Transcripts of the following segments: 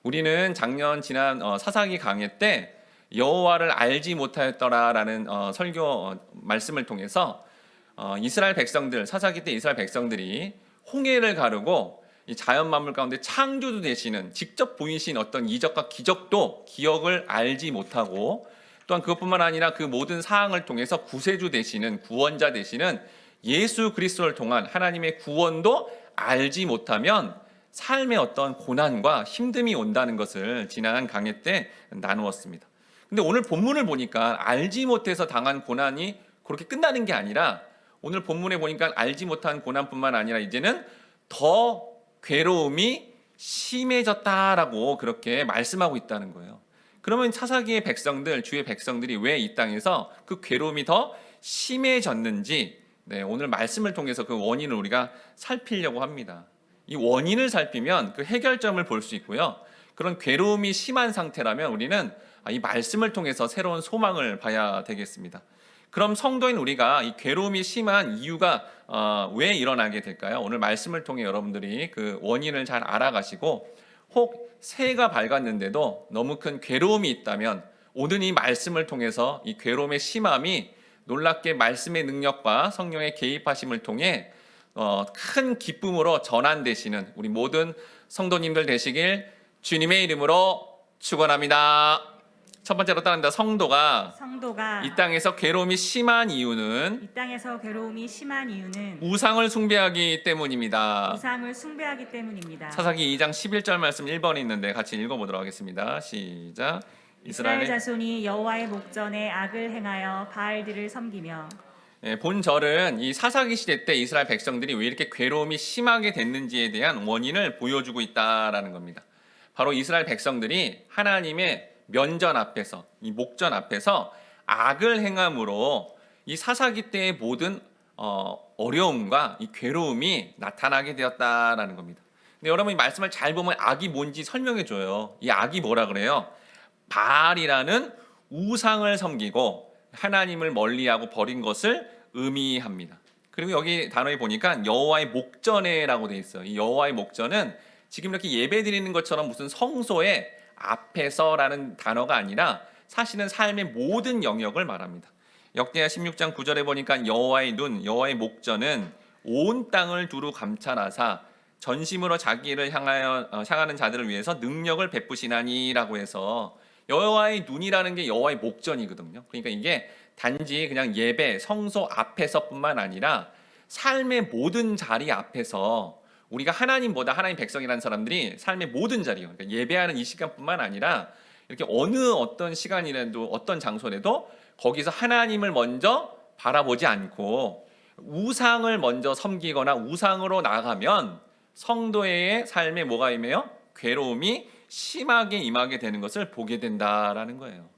우리는 작년 지난 사사기 강해 때 여호와를 알지 못하였더라라는 설교 말씀을 통해서 이스라엘 백성들, 사사기 때 이스라엘 백성들이 홍해를 가르고 이 자연 만물 가운데 창조주 되시는 직접 보이신 어떤 이적과 기적도 기억을 알지 못하고, 또한 그것뿐만 아니라 그 모든 사항을 통해서 구세주 되시는, 구원자 되시는 예수 그리스도를 통한 하나님의 구원도 알지 못하면 삶의 어떤 고난과 힘듦이 온다는 것을 지난 강해 때 나누었습니다. 근데 오늘 본문을 보니까 알지 못해서 당한 고난이 그렇게 끝나는 게 아니라, 오늘 본문에 보니까 알지 못한 고난뿐만 아니라 이제는 더 괴로움이 심해졌다라고 그렇게 말씀하고 있다는 거예요. 그러면 사사기의 백성들, 주의 백성들이 왜 이 땅에서 그 괴로움이 더 심해졌는지, 오늘 말씀을 통해서 그 원인을 우리가 살피려고 합니다. 이 원인을 살피면 그 해결점을 볼 수 있고요. 그런 괴로움이 심한 상태라면 우리는 이 말씀을 통해서 새로운 소망을 봐야 되겠습니다. 그럼 성도인 우리가 이 괴로움이 심한 이유가 왜 일어나게 될까요? 오늘 말씀을 통해 여러분들이 그 원인을 잘 알아가시고, 혹 새해가 밝았는데도 너무 큰 괴로움이 있다면 오늘 이 말씀을 통해서 이 괴로움의 심함이 놀랍게 말씀의 능력과 성령의 개입하심을 통해 큰 기쁨으로 전환되시는 우리 모든 성도님들 되시길 주님의 이름으로 축원합니다. 첫 번째로 따른다. 성도가 이 땅에서 괴로움이 심한 이유는 우상을 숭배하기 때문입니다. 사사기 2장 11절 말씀 1번에 있는데 같이 읽어보도록 하겠습니다. 시작. 이스라엘 자손이 여호와의 목전에 악을 행하여 바알들을 섬기며. 본절은 이 사사기 시대 때 이스라엘 백성들이 왜 이렇게 괴로움이 심하게 됐는지에 대한 원인을 보여주고 있다라는 겁니다. 바로 이스라엘 백성들이 하나님의 면전 앞에서, 이 목전 앞에서 악을 행함으로 이 사사기 때의 모든 어려움과 이 괴로움이 나타나게 되었다라는 겁니다. 근데 여러분, 이 말씀을 잘 보면 악이 뭔지 설명해 줘요. 이 악이 뭐라 그래요? 바알이라는 우상을 섬기고 하나님을 멀리하고 버린 것을 의미합니다. 그리고 여기 단어에 보니까 여호와의 목전에라고 되어 있어요. 이 여호와의 목전은 지금 이렇게 예배 드리는 것처럼 무슨 성소의 앞에서라는 단어가 아니라 사실은 삶의 모든 영역을 말합니다. 역대하 16장 9절에 보니까 여호와의 눈, 여호와의 목전은 온 땅을 두루 감찰하사 전심으로 자기를 향하는 자들을 위해서 능력을 베푸시나니라고 해서, 여호와의 눈이라는 게 여호와의 목전이거든요. 그러니까 이게 단지 그냥 예배, 성소 앞에서뿐만 아니라 삶의 모든 자리 앞에서 우리가 하나님보다, 하나님 백성이라는 사람들이 삶의 모든 자리요, 그러니까 예배하는 이 시간뿐만 아니라 이렇게 어느 어떤 시간이라도 어떤 장소라도 거기서 하나님을 먼저 바라보지 않고 우상을 먼저 섬기거나 우상으로 나가면 성도의 삶에 뭐가 임해요? 괴로움이 심하게 임하게 되는 것을 보게 된다라는 거예요.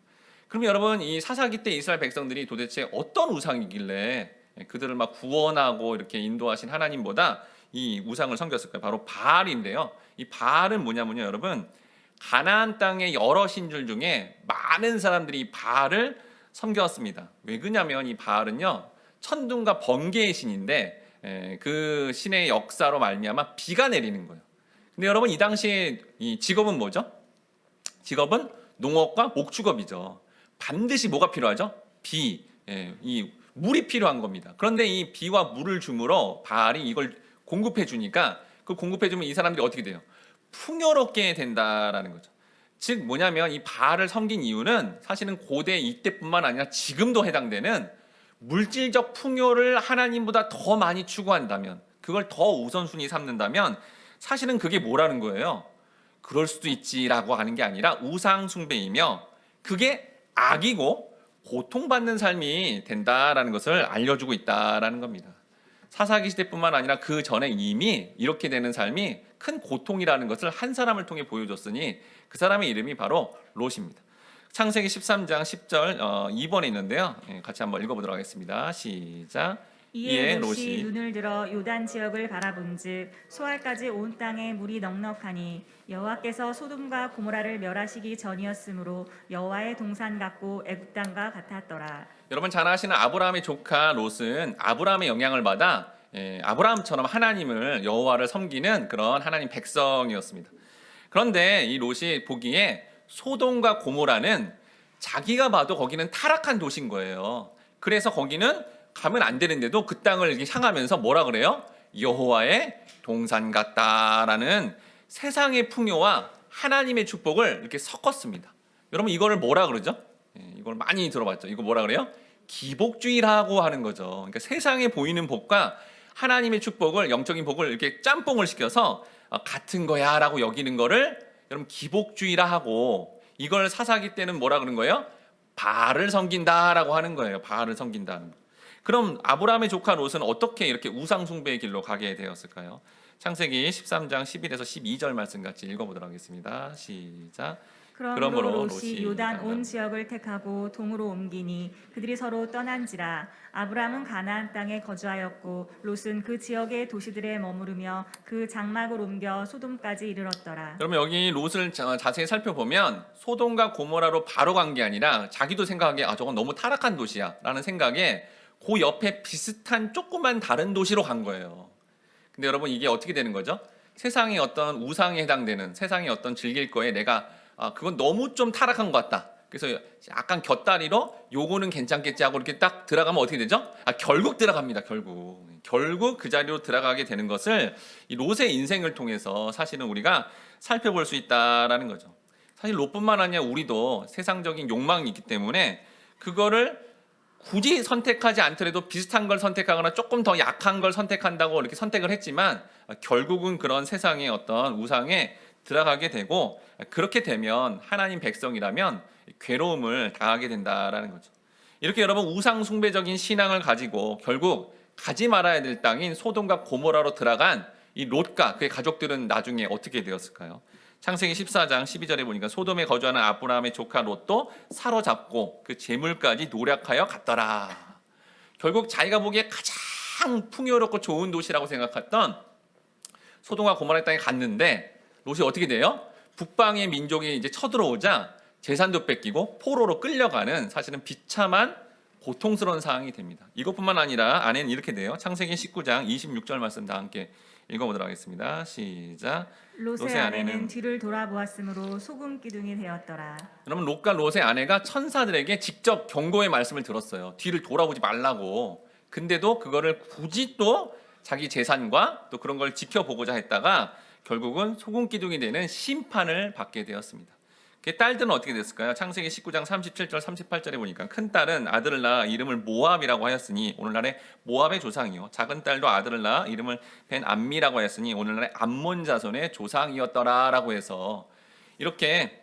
그럼 여러분, 이 사사기 때 이스라엘 백성들이 도대체 어떤 우상이길래 그들을 막 구원하고 이렇게 인도하신 하나님보다 이 우상을 섬겼을까요? 바로 바알인데요. 이 바알은 뭐냐면요, 여러분, 가나안 땅의 여러 신들 중에 많은 사람들이 바알을 섬겼습니다. 왜 그러냐면 이 바알은요, 천둥과 번개의 신인데 그 신의 역사로 말미암아 비가 내리는 거예요. 근데 여러분, 이 당시에 이 직업은 뭐죠? 직업은 농업과 목축업이죠. 반드시 뭐가 필요하죠? 비, 이 물이 필요한 겁니다. 그런데 이 비와 물을 주므로 바알이 이걸 공급해 주니까, 그 공급해 주면 이 사람들이 어떻게 돼요? 풍요롭게 된다라는 거죠. 즉 뭐냐면 이 바알을 섬긴 이유는 사실은 고대 이때뿐만 아니라 지금도 해당되는 물질적 풍요를 하나님보다 더 많이 추구한다면, 그걸 더 우선순위 삼는다면 사실은 그게 뭐라는 거예요? 그럴 수도 있지라고 하는 게 아니라 우상 숭배이며 그게 악이고 고통받는 삶이 된다라는 것을 알려주고 있다라는 겁니다. 사사기 시대뿐만 아니라 그 전에 이미 이렇게 되는 삶이 큰 고통이라는 것을 한 사람을 통해 보여줬으니 그 사람의 이름이 바로 롯입니다. 창세기 13장 10절 2번에 있는데요. 같이 한번 읽어보도록 하겠습니다. 시작. 이에 롯이 눈을 들어 요단 지역을 바라본즉 소알까지 온 땅에 물이 넉넉하니 여호와께서 소돔과 고모라를 멸하시기 전이었으므로 여호와의 동산 같고 애굽 땅과 같았더라. 여러분 잘 아시는 아브라함의 조카 롯은 아브라함의 영향을 받아 아브라함처럼 하나님을, 여호와를 섬기는 그런 하나님 백성이었습니다. 그런데 이 롯이 보기에 소돔과 고모라는 자기가 봐도 거기는 타락한 도시인 거예요. 그래서 거기는 가면 안 되는데도 그 땅을 이렇게 향하면서 뭐라 그래요? 여호와의 동산 같다라는 세상의 풍요와 하나님의 축복을 이렇게 섞었습니다. 여러분 이거를 뭐라 그러죠? 이걸 많이 들어봤죠. 이거 뭐라 그래요? 기복주의라고 하는 거죠. 그러니까 세상에 보이는 복과 하나님의 축복을, 영적인 복을 이렇게 짬뽕을 시켜서 같은 거야라고 여기는 거를 여러분 기복주의라 하고, 이걸 사사기 때는 뭐라 그런 거예요? 바알을 섬긴다라고 하는 거예요. 바알을 섬긴다는 거. 그럼 아브라함의 조카 롯은 어떻게 이렇게 우상 숭배의 길로 가게 되었을까요? 창세기 13장 11에서 12절 말씀 같이 읽어보도록 하겠습니다. 시작. 그러므로 롯이 요단 온 지역을 택하고 동으로 옮기니 그들이 서로 떠난지라. 아브라함은 가나안 땅에 거주하였고 롯은 그 지역의 도시들에 머무르며 그 장막을 옮겨 소돔까지 이르렀더라. 그러면 여기 롯을 자세히 살펴보면 소돔과 고모라로 바로 간 게 아니라 자기도 생각하기에 저건 너무 타락한 도시야 라는 생각에 그 옆에 비슷한 조그만 다른 도시로 간 거예요. 근데 여러분 이게 어떻게 되는 거죠? 세상의 어떤 우상에 해당되는, 세상의 어떤 즐길 거에 내가 그건 너무 좀 타락한 것 같다. 그래서 약간 곁다리로 요거는 괜찮겠지 하고 이렇게 딱 들어가면 어떻게 되죠? 결국 들어갑니다. 결국 그 자리로 들어가게 되는 것을 이 롯의 인생을 통해서 사실은 우리가 살펴볼 수 있다라는 거죠. 사실 롯뿐만 아니라 우리도 세상적인 욕망이 있기 때문에 그거를 굳이 선택하지 않더라도 비슷한 걸 선택하거나 조금 더 약한 걸 선택한다고 이렇게 선택을 했지만 결국은 그런 세상의 어떤 우상에 들어가게 되고, 그렇게 되면 하나님 백성이라면 괴로움을 당하게 된다라는 거죠. 이렇게 여러분 우상 숭배적인 신앙을 가지고 결국 가지 말아야 될 땅인 소돔과 고모라로 들어간 이 롯과 그의 가족들은 나중에 어떻게 되었을까요? 창세기 14장 12절에 보니까 소돔에 거주하는 아브라함의 조카 롯도 사로잡고 그 재물까지 노력하여 갔더라. 결국 자기가 보기에 가장 풍요롭고 좋은 도시라고 생각했던 소돔과 고모라 땅에 갔는데 롯이 어떻게 돼요? 북방의 민족이 이제 쳐들어오자 재산도 뺏기고 포로로 끌려가는 사실은 비참한 고통스러운 상황이 됩니다. 이것뿐만 아니라 안에는 이렇게 돼요. 창세기 19장 26절 말씀 다 함께 읽어보도록 하겠습니다. 시작. 롯의 아내는 뒤를 돌아보았으므로 소금 기둥이 되었더라. 여러분 롯과 롯의 아내가 천사들에게 직접 경고의 말씀을 들었어요. 뒤를 돌아보지 말라고. 근데도 그거를 굳이 또 자기 재산과 또 그런 걸 지켜보고자 했다가 결국은 소금 기둥이 되는 심판을 받게 되었습니다. 그 딸들은 어떻게 됐을까요? 창세기 19장 37절 38절에 보니까 큰 딸은 아들을 낳아 이름을 모압이라고 하였으니 오늘날의 모압의 조상이요, 작은 딸도 아들을 낳아 이름을 벤 암미라고 하였으니 오늘날의 암몬 자손의 조상이었더라라고 해서 이렇게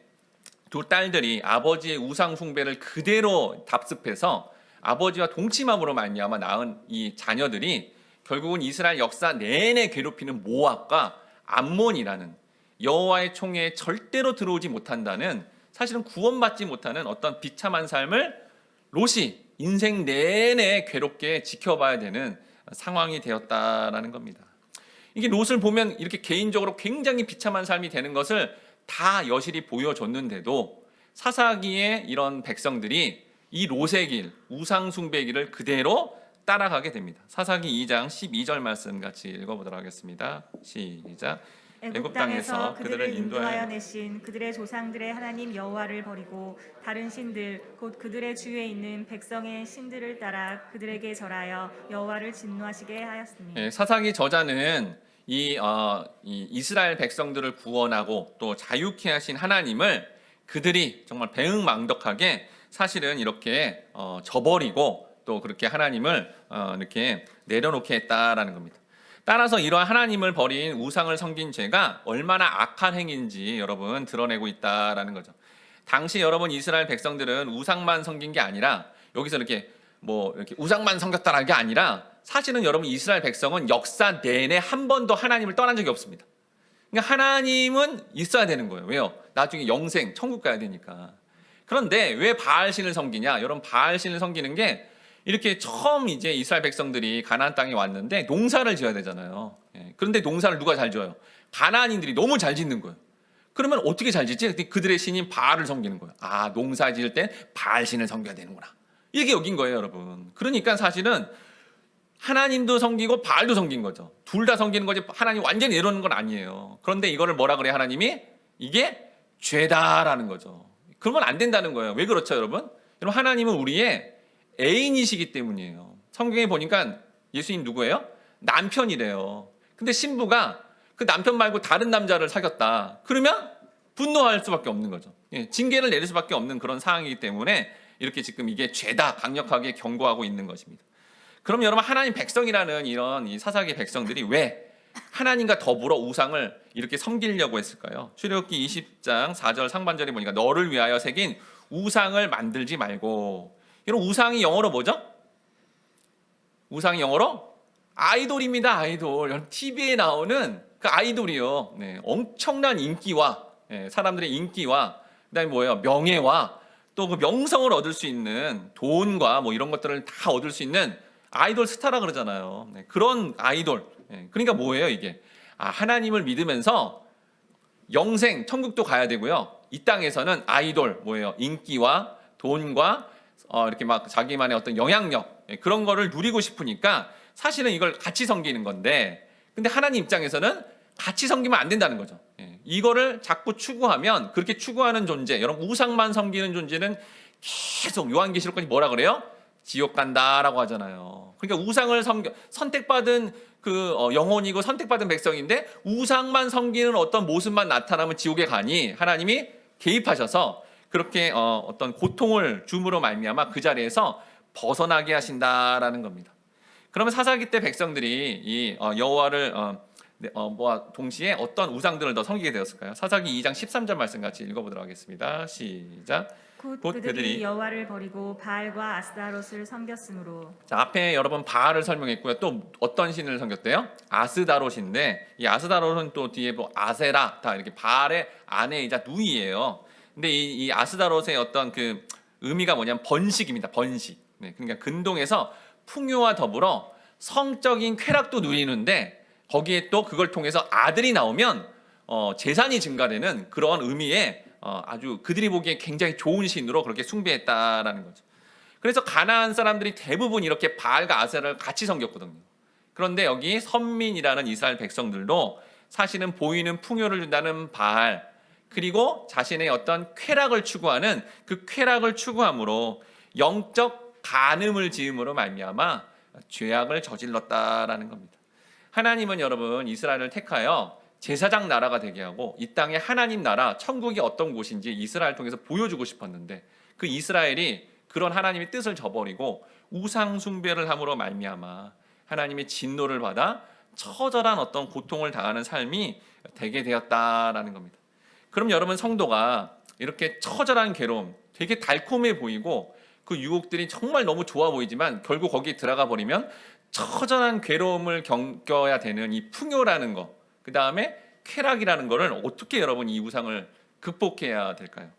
두 딸들이 아버지의 우상 숭배를 그대로 답습해서 아버지와 동침함으로 말미암아 낳은 이 자녀들이 결국은 이스라엘 역사 내내 괴롭히는 모압과 암몬이라는 여호와의 총회에 절대로 들어오지 못한다는, 사실은 구원받지 못하는 어떤 비참한 삶을 롯이 인생 내내 괴롭게 지켜봐야 되는 상황이 되었다라는 겁니다. 이게 롯을 보면 이렇게 개인적으로 굉장히 비참한 삶이 되는 것을 다 여실히 보여줬는데도 사사기의 이런 백성들이 이 롯의 길, 우상 숭배의 길을 그대로 따라가게 됩니다. 사사기 2장 12절 말씀 같이 읽어보도록 하겠습니다. 시작. 애굽 땅에서 그들을 인도하여 내신 그들의 조상들의 하나님 여호와를 버리고 다른 신들 곧 그들의 주위에 있는 백성의 신들을 따라 그들에게 절하여 여호와를 진노하시게 하였으니. 사사기 저자는 이 이스라엘 백성들을 구원하고 또 자유케 하신 하나님을 그들이 정말 배응망덕하게 사실은 이렇게 저버리고 또 그렇게 하나님을 이렇게 내려놓게 했다라는 겁니다. 따라서 이러한 하나님을 버린 우상을 섬긴 죄가 얼마나 악한 행위인지 여러분 드러내고 있다라는 거죠. 당시 여러분 이스라엘 백성들은 우상만 섬긴 게 아니라 여기서 이렇게 이렇게 우상만 섬겼다라는 게 아니라 사실은 여러분 이스라엘 백성은 역사 내내 한 번도 하나님을 떠난 적이 없습니다. 그러니까 하나님은 있어야 되는 거예요. 왜요? 나중에 영생 천국 가야 되니까. 그런데 왜 바알신을 섬기냐? 여러분 바알신을 섬기는 게 이렇게 처음 이제 이스라엘 백성들이 가나안 땅에 왔는데 농사를 지어야 되잖아요. 그런데 농사를 누가 잘 지어요? 가나안인들이 너무 잘 짓는 거예요. 그러면 어떻게 잘 짓지? 그들의 신인 바알을 섬기는 거예요. 농사 지을 때 바알신을 섬겨야 되는구나. 이게 여긴 거예요, 여러분. 그러니까 사실은 하나님도 섬기고 바알도 섬긴 거죠. 둘 다 섬기는 거지 하나님 완전히 내려놓는 건 아니에요. 그런데 이거를 뭐라 그래요? 하나님이 이게 죄다라는 거죠. 그러면 안 된다는 거예요. 왜 그렇죠, 여러분? 여러분, 하나님은 우리의 애인이시기 때문이에요. 성경에 보니까 예수님 누구예요? 남편이래요. 근데 신부가 그 남편 말고 다른 남자를 사귀었다. 그러면 분노할 수밖에 없는 거죠. 예, 징계를 내릴 수밖에 없는 그런 상황이기 때문에 이렇게 지금 이게 죄다 강력하게 경고하고 있는 것입니다. 그럼 여러분, 하나님 백성이라는 이런 이 사사기의 백성들이 왜 하나님과 더불어 우상을 이렇게 섬기려고 했을까요? 출애굽기 20장 4절 상반절에 보니까 너를 위하여 새긴 우상을 만들지 말고. 이런 우상이 영어로 뭐죠? 우상이 영어로 아이돌입니다. 아이돌. 여러분, TV에 나오는 그 아이돌이요. 네, 엄청난 인기와 사람들의 인기와 그다음에 뭐예요? 명예와 또 그 명성을 얻을 수 있는 돈과 뭐 이런 것들을 다 얻을 수 있는 아이돌 스타라 그러잖아요. 네, 그런 아이돌. 그러니까 뭐예요, 이게? 하나님을 믿으면서 영생 천국도 가야 되고요. 이 땅에서는 아이돌 뭐예요? 인기와 돈과 이렇게 막 자기만의 어떤 영향력 그런 거를 누리고 싶으니까 사실은 이걸 같이 섬기는 건데, 근데 하나님 입장에서는 같이 섬기면 안 된다는 거죠. 이거를 자꾸 추구하면, 그렇게 추구하는 존재, 여러분 우상만 섬기는 존재는 계속 요한계시록까지 뭐라 그래요? 지옥 간다라고 하잖아요. 그러니까 우상을 선택받은 그 영혼이고 선택받은 백성인데 우상만 섬기는 어떤 모습만 나타나면 지옥에 가니 하나님이 개입하셔서 그렇게 어떤 고통을 줌으로 말미암아 그 자리에서 벗어나게 하신다라는 겁니다. 그러면 사사기 때 백성들이 이 여호와를 동시에 어떤 우상들을 더 섬기게 되었을까요? 사사기 2장 13절 말씀 같이 읽어보도록 하겠습니다. 시작. 곧 그들이 여호와를 버리고 바알과 아스다롯을 섬겼으므로. 자, 앞에 여러분 바알을 설명했고요. 또 어떤 신을 섬겼대요? 아스다롯인데, 이 아스다롯은 또 뒤에 뭐 아세라 다 이렇게 바알의 아내이자 누이예요. 근데 이 아스다롯의 어떤 그 의미가 뭐냐면 번식입니다. 번식. 네, 그러니까 근동에서 풍요와 더불어 성적인 쾌락도 누리는데 거기에 또 그걸 통해서 아들이 나오면 재산이 증가되는 그런 의미의 아주 그들이 보기에 굉장히 좋은 신으로 그렇게 숭배했다라는 거죠. 그래서 가나안 사람들이 대부분 이렇게 바알과 아세라를 같이 섬겼거든요. 그런데 여기 선민이라는 이스라엘 백성들도 사실은 보이는 풍요를 준다는 바알, 그리고 자신의 어떤 쾌락을 추구하는 그 쾌락을 추구함으로 영적 간음을 지음으로 말미암아 죄악을 저질렀다라는 겁니다. 하나님은 여러분 이스라엘을 택하여 제사장 나라가 되게 하고 이 땅에 하나님 나라 천국이 어떤 곳인지 이스라엘 통해서 보여주고 싶었는데, 그 이스라엘이 그런 하나님의 뜻을 저버리고 우상 숭배를 함으로 말미암아 하나님의 진노를 받아 처절한 어떤 고통을 당하는 삶이 되게 되었다라는 겁니다. 그럼 여러분, 성도가 이렇게 처절한 괴로움, 되게 달콤해 보이고 그 유혹들이 정말 너무 좋아 보이지만 결국 거기에 들어가 버리면 처절한 괴로움을 겪어야 되는 이 풍요라는 거, 그 다음에 쾌락이라는 거를 어떻게 여러분 이 우상을 극복해야 될까요?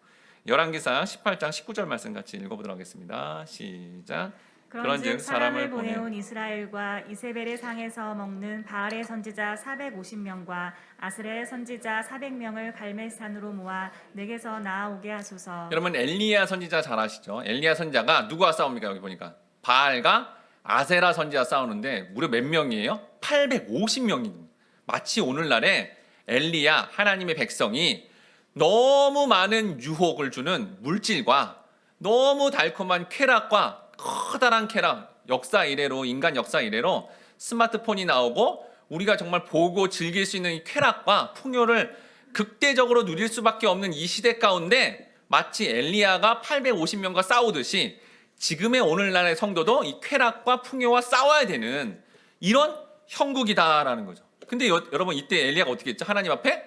열왕기상 18장 19절 말씀 같이 읽어보도록 하겠습니다. 시작. 그런즉 사람을 보내온 이스라엘과 이세벨의 상에서 먹는 바알의 선지자 450명과 아스레의 선지자 400명을 갈멜산으로 모아 내게서 나아오게 하소서. 여러분, 엘리야 선지자 잘 아시죠? 엘리야 선지자가 누구와 싸웁니까? 여기 보니까 바알과 아세라 선지자 싸우는데 무려 몇 명이에요? 850명입니다. 마치 오늘날에 엘리야 하나님의 백성이 너무 많은 유혹을 주는 물질과 너무 달콤한 쾌락과 커다란 쾌락, 역사 이래로, 인간 역사 이래로 스마트폰이 나오고 우리가 정말 보고 즐길 수 있는 이 쾌락과 풍요를 극대적으로 누릴 수밖에 없는 이 시대 가운데 마치 엘리야가 850명과 싸우듯이 지금의 오늘날의 성도도 이 쾌락과 풍요와 싸워야 되는 이런 형국이다라는 거죠. 근데 여러분, 이때 엘리야가 어떻게 했죠? 하나님 앞에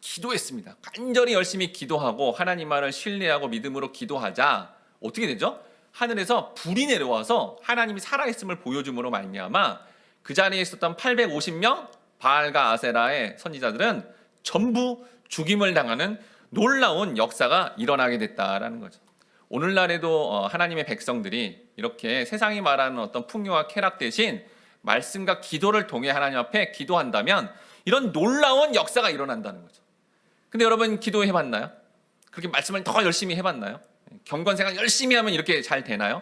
기도했습니다. 간절히 열심히 기도하고 하나님만을 신뢰하고 믿음으로 기도하자 어떻게 되죠? 하늘에서 불이 내려와서 하나님이 살아있음을 보여줌으로 말미암아 그 자리에 있었던 850명 바알과 아세라의 선지자들은 전부 죽임을 당하는 놀라운 역사가 일어나게 됐다라는 거죠. 오늘날에도 하나님의 백성들이 이렇게 세상이 말하는 어떤 풍요와 쾌락 대신 말씀과 기도를 통해 하나님 앞에 기도한다면 이런 놀라운 역사가 일어난다는 거죠. 근데 여러분, 기도해봤나요? 그렇게 말씀을 더 열심히 해봤나요? 경건생활 열심히 하면 이렇게 잘 되나요?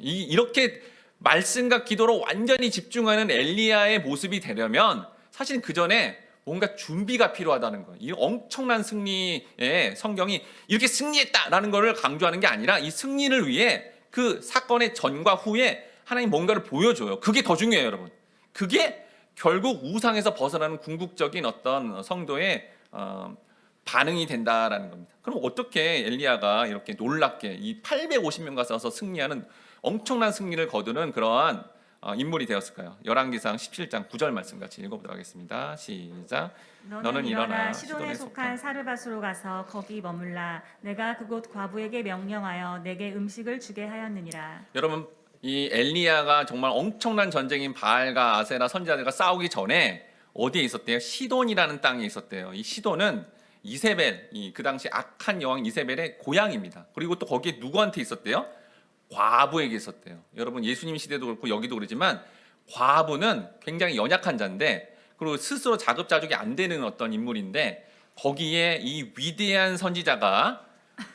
이렇게 말씀과 기도로 완전히 집중하는 엘리야의 모습이 되려면 사실 그 전에 뭔가 준비가 필요하다는 거예요. 이 엄청난 승리에 성경이 이렇게 승리했다라는 것을 강조하는 게 아니라 이 승리를 위해 그 사건의 전과 후에 하나님 뭔가를 보여줘요. 그게 더 중요해요, 여러분. 그게 결국 우상에서 벗어나는 궁극적인 어떤 성도의 반응이 된다라는 겁니다. 그럼 어떻게 엘리야가 이렇게 놀랍게 이 850명과 싸워서 승리하는 엄청난 승리를 거두는 그러한 인물이 되었을까요? 열왕기상 17장 9절 말씀 같이 읽어보도록 하겠습니다. 시작. 너는 일어나 시돈에 속한 사르밧으로 가서 거기 머물라. 내가 그곳 과부에게 명령하여 내게 음식을 주게 하였느니라. 여러분, 이 엘리야가 정말 엄청난 전쟁인 바알과 아세라 선지자들과 싸우기 전에 어디에 있었대요? 시돈이라는 땅에 있었대요. 이 시돈은 이세벨, 그 당시 악한 여왕 이세벨의 고향입니다. 그리고 또 거기에 누구한테 있었대요? 과부에게 있었대요. 여러분, 예수님 시대도 그렇고 여기도 그러지만 과부는 굉장히 연약한 자인데, 그리고 스스로 자급자족이 안 되는 어떤 인물인데, 거기에 이 위대한 선지자가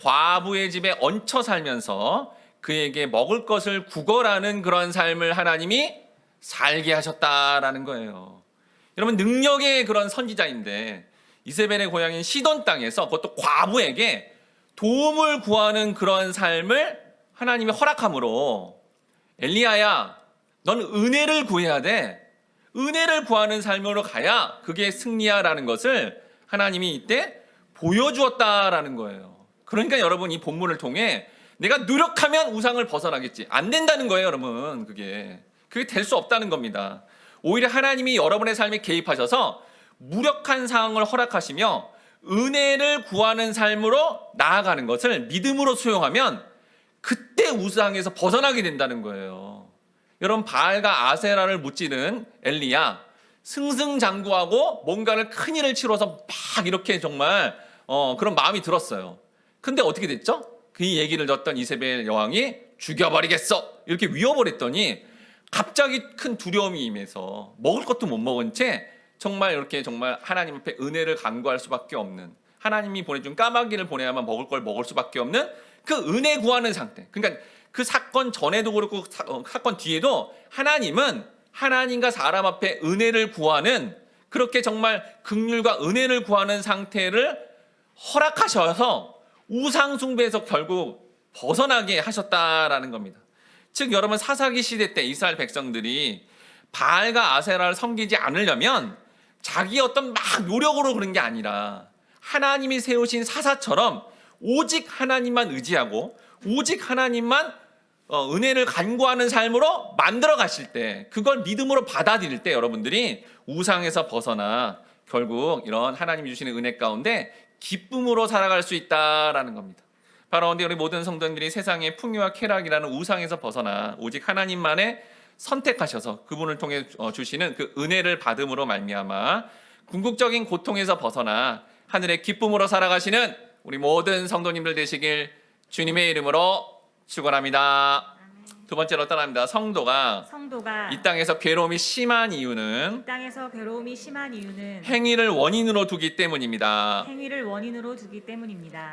과부의 집에 얹혀 살면서 그에게 먹을 것을 구걸하는 그런 삶을 하나님이 살게 하셨다라는 거예요. 여러분, 능력의 그런 선지자인데 이세벨의 고향인 시돈 땅에서 그것도 과부에게 도움을 구하는 그런 삶을 하나님이 허락함으로, 엘리야야, 넌 은혜를 구해야 돼. 은혜를 구하는 삶으로 가야 그게 승리야라는 것을 하나님이 이때 보여주었다라는 거예요. 그러니까 여러분, 이 본문을 통해 내가 노력하면 우상을 벗어나겠지, 안 된다는 거예요, 여러분. 그게 될 수 없다는 겁니다. 오히려 하나님이 여러분의 삶에 개입하셔서 무력한 상황을 허락하시며 은혜를 구하는 삶으로 나아가는 것을 믿음으로 수용하면 그때 우상에서 벗어나게 된다는 거예요. 여러분, 바알과 아세라를 무찌른 엘리야, 승승장구하고 뭔가를 큰 일을 치러서 막 이렇게 정말 그런 마음이 들었어요. 근데 어떻게 됐죠? 그 얘기를 듣던 이세벨 여왕이 죽여버리겠어 이렇게 위협을 갑자기 큰 두려움이 임해서 먹을 것도 못 먹은 채 정말 이렇게 정말 하나님 앞에 은혜를 간구할 수밖에 없는, 하나님이 보내준 까마귀를 보내야만 먹을 걸 먹을 수밖에 없는 그 은혜 구하는 상태. 그러니까 그 사건 전에도 그렇고 사건 뒤에도 하나님은 하나님과 사람 앞에 은혜를 구하는, 그렇게 정말 긍휼과 은혜를 구하는 상태를 허락하셔서 우상 숭배에서 결국 벗어나게 하셨다라는 겁니다. 즉 여러분, 사사기 시대 때 이스라엘 백성들이 바알과 아세라를 섬기지 않으려면 자기 어떤 막 노력으로 그런 게 아니라 하나님이 세우신 사사처럼 오직 하나님만 의지하고 오직 하나님만 은혜를 간구하는 삶으로 만들어 가실 때, 그걸 믿음으로 받아들일 때 여러분들이 우상에서 벗어나 결국 이런 하나님이 주시는 은혜 가운데 기쁨으로 살아갈 수 있다라는 겁니다. 바로 우리 모든 성도님들이 세상의 풍요와 쾌락이라는 우상에서 벗어나 오직 하나님만의 선택하셔서 그분을 통해 주시는 그 은혜를 받음으로 말미암아 궁극적인 고통에서 벗어나 하늘의 기쁨으로 살아가시는 우리 모든 성도님들 되시길 주님의 이름으로 축원합니다. 두 번째로 어떤 합니다. 성도가 이 땅에서 괴로움이 심한 이유는 행위를 원인으로 두기 때문입니다.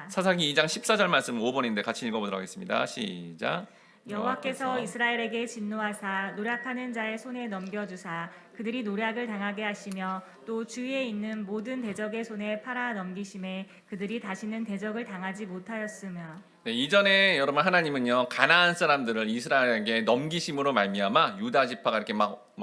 사사기 2장 14절 말씀 5번인데 같이 읽어보도록 하겠습니다. 시작. 여호와께서 이스라엘에게 진노하사 노략하는 자의 손에 넘겨주사 그들이 노략을 당하게 하시며 또 주위에 있는 모든 대적의 손에 팔아 넘기심에 그들이 다시는 대적을 당하지 못하였으며. 네, 이전에 여러분, 하나님은요 가나안 사람들을 이스라엘에게 넘기심으로 말미암아 유다 지파가 이렇게 막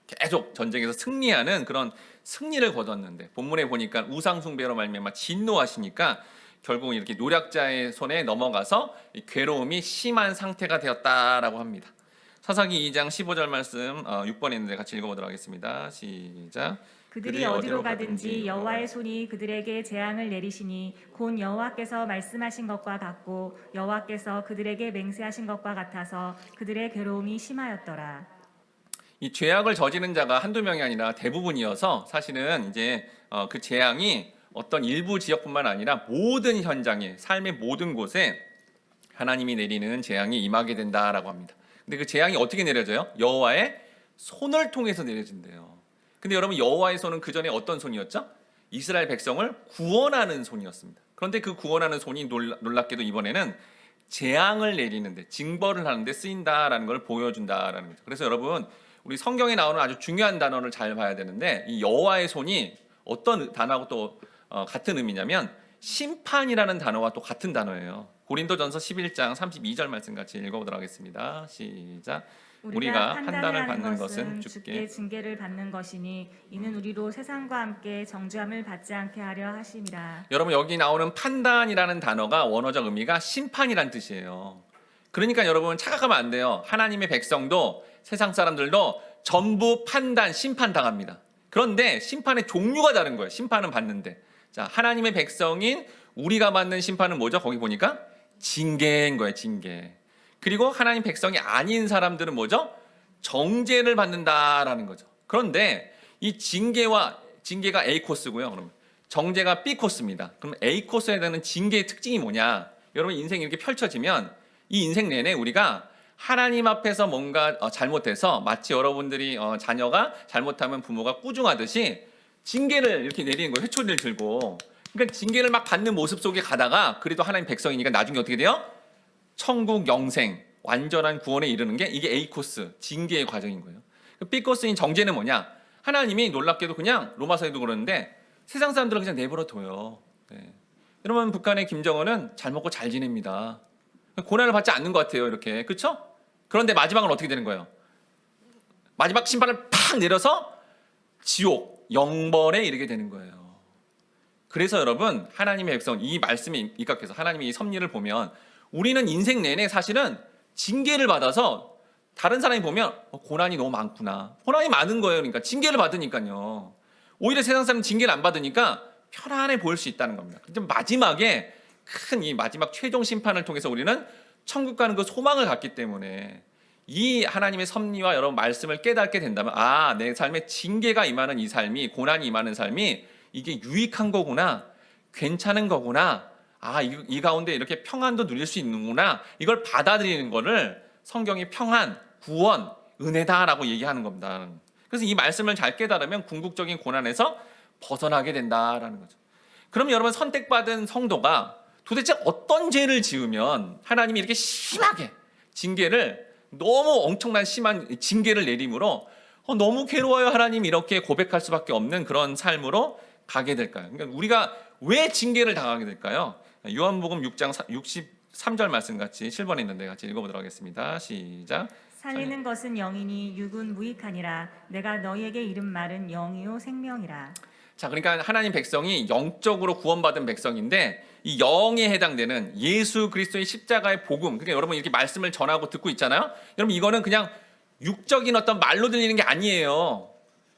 계속 전쟁에서 승리하는 그런 승리를 거뒀는데, 본문에 보니까 우상 숭배로 말미암아 진노하시니까 결국 이렇게 노략자의 손에 넘어가서 괴로움이 심한 상태가 되었다라고 합니다. 사사기 2장 15절 말씀 6번에 있는데 같이 읽어보도록 하겠습니다. 시작. 그들이 어디로 가든지 여호와의 손이 그들에게 재앙을 내리시니 곧 여호와께서 말씀하신 것과 같고 여호와께서 그들에게 맹세하신 것과 같아서 그들의 괴로움이 심하였더라. 이 죄악을 저지른 자가 한두 명이 아니라 대부분이어서 사실은 이제 그 재앙이 어떤 일부 지역뿐만 아니라 모든 현장에, 삶의 모든 곳에 하나님이 내리는 재앙이 임하게 된다라고 합니다. 근데 그 재앙이 어떻게 내려져요? 여호와의 손을 통해서 내려진대요. 근데 여러분, 여호와의 손은 그 전에 어떤 손이었죠? 이스라엘 백성을 구원하는 손이었습니다. 그런데 그 구원하는 손이 놀랍게도 이번에는 재앙을 내리는데, 징벌을 하는데 쓰인다라는 걸 보여준다라는 거죠. 그래서 여러분, 우리 성경에 나오는 아주 중요한 단어를 잘 봐야 되는데, 이 여호와의 손이 어떤 단어하고 또 같은 의미냐면 심판이라는 단어와 또 같은 단어예요. 고린도전서 11장 32절 말씀 같이 읽어보도록 하겠습니다. 시작. 우리가 판단을 받는 것은 주께 징계를 받는 것이니 이는 우리로 세상과 함께 정죄함을 받지 않게 하려 하심이라. 여러분 여기 나오는 판단이라는 단어가 원어적 의미가 심판이란 뜻이에요. 그러니까 여러분 착각하면 안 돼요. 하나님의 백성도 세상 사람들도 전부 판단, 심판당합니다. 그런데 심판의 종류가 다른 거예요. 심판은 받는데. 자, 하나님의 백성인 우리가 받는 심판은 뭐죠? 거기 보니까 징계인 거예요. 징계. 그리고 하나님 백성이 아닌 사람들은 뭐죠? 정죄를 받는다라는 거죠. 그런데 이 징계가 A 코스고요. 그럼 정죄가 B 코스입니다. 그럼 A 코스에 대한 징계의 특징이 뭐냐? 여러분 인생이 이렇게 펼쳐지면 이 인생 내내 우리가 하나님 앞에서 뭔가 잘못해서 마치 여러분들이 자녀가 잘못하면 부모가 꾸중하듯이 징계를 이렇게 내리는 거예요. 회초리를 들고. 그러니까 징계를 막 받는 모습 속에 가다가 그래도 하나님 백성이니까 나중에 어떻게 돼요? 천국 영생, 완전한 구원에 이르는 게 이게 A 코스, 징계의 과정인 거예요. B 코스인 정죄는 뭐냐? 하나님이 놀랍게도 그냥 로마서에도 그러는데 세상 사람들은 그냥 내버려 둬요. 네. 여러분 북한의 김정은은 잘 먹고 잘 지냅니다. 고난을 받지 않는 것 같아요. 이렇게. 그렇죠? 그런데 마지막은 어떻게 되는 거예요? 마지막 심판을 팍 내려서 지옥, 영벌에 이르게 되는 거예요. 그래서 여러분 하나님의 백성 이 말씀에 입각해서 하나님의 이 섭리를 보면 우리는 인생 내내 사실은 징계를 받아서 다른 사람이 보면 고난이 너무 많구나. 고난이 많은 거예요. 그러니까 징계를 받으니까요. 오히려 세상 사람은 징계를 안 받으니까 편안해 보일 수 있다는 겁니다. 근데 마지막에 큰 이 마지막 최종 심판을 통해서 우리는 천국 가는 그 소망을 갖기 때문에 이 하나님의 섭리와 여러분 말씀을 깨닫게 된다면 내 삶에 징계가 임하는 이 삶이 고난이 임하는 삶이 이게 유익한 거구나. 괜찮은 거구나. 이 가운데 이렇게 평안도 누릴 수 있는구나. 이걸 받아들이는 거를 성경이 평안, 구원, 은혜다라고 얘기하는 겁니다. 그래서 이 말씀을 잘 깨달으면 궁극적인 고난에서 벗어나게 된다라는 거죠. 그럼 여러분 선택받은 성도가 도대체 어떤 죄를 지으면 하나님이 이렇게 심하게 징계를 너무 엄청난 심한 징계를 내림으로 너무 괴로워요 하나님 이렇게 고백할 수밖에 없는 그런 삶으로 가게 될까요? 그러니까 우리가 왜 징계를 당하게 될까요? 요한복음 6장 63절 말씀 같이 7번에 있는데 같이 읽어보도록 하겠습니다. 시작. 살리는 것은 영이니 육은 무익하니라. 내가 너희에게 이른 말은 영이요 생명이라. 자, 그러니까 하나님 백성이 영적으로 구원받은 백성인데 이 영에 해당되는 예수 그리스도의 십자가의 복음. 그러니까 여러분 이렇게 말씀을 전하고 듣고 있잖아요. 여러분 이거는 그냥 육적인 어떤 말로 들리는 게 아니에요.